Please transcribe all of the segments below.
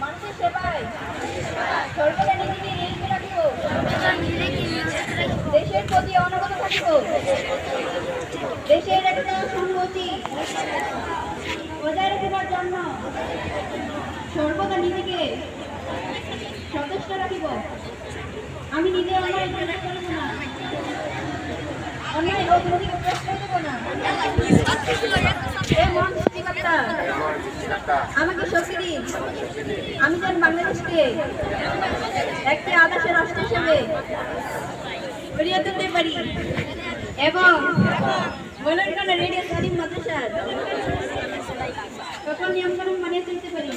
মানুষের সেবায় সর্বদা নিজেকে নিয়োজিত রাখিব, দেশের প্রতি অনবরত থাকিব, দেশের একটা সংহতি বজায় রাখিবার জন্য সর্বদা নিজেকে সচেষ্ট রাখিব। আমি নিজে অন্যায় করিব না, অন্যায় ও বিরোধীকে প্রশ্রয় দেব না। এই মহান সৃষ্টিকর্তা আমাকে শক্তি দিন, আমি যেন বাংলাদেশকে একটি আদর্শ রাষ্ট্র হিসেবে গড়িয়ে তুলতে পারি এবং মৌলানা রেডিও তালিম মাদ্রাসার সকল নিয়মকানুন মানিয়ে চলতে পারি।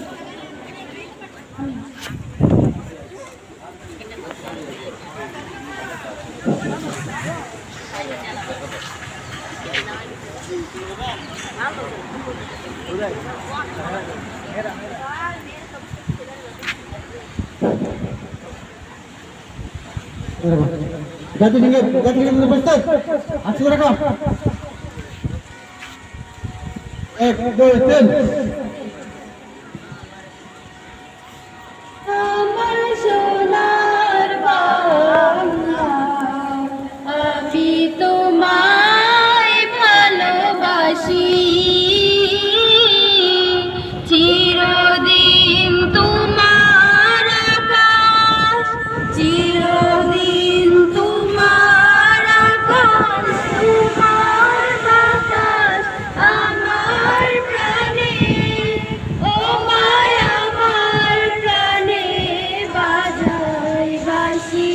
জাতীয় প্রস্তুত আজকে রাখো 1 2 3 আমার সোনার বাংলা আমি তোমায় ভালোবাসি, চিরদিন তোমার আকাশ, চিরদিন তোমার আকাশ, তোমার বাতাস আমার প্রাণে, ও মায়া আমার প্রাণে বাজায় বাঁশি।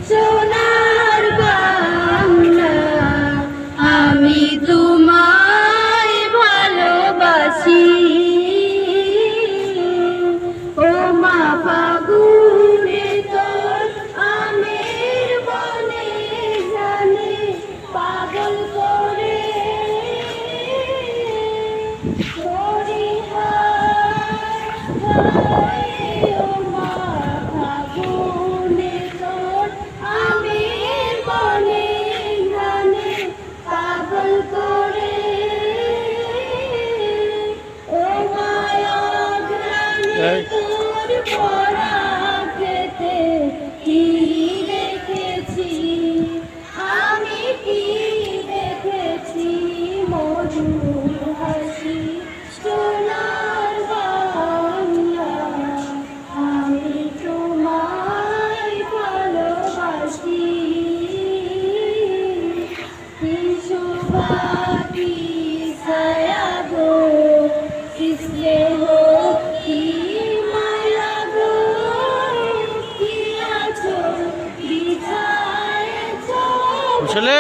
সোনার বাংলা আমি তোমায় ভালোবাসি, ও মা ফাগুনে তোর আমের বনে জানে পাগল করে, ও মা ফাগুনে তোর আমের বনে জানে পাগল করে, ও মায়া গ্রামে তোর পরা খেতে কি দেখেছি, আমি কি দেখেছি মধুর হাসি। সোনার বাংলা আমি তোমায় ভালোবাসি, কি শোভা কি ছায়া গো, কি স্নেহ কি মায়া গো, কি আছো বিছায়েছ আসলে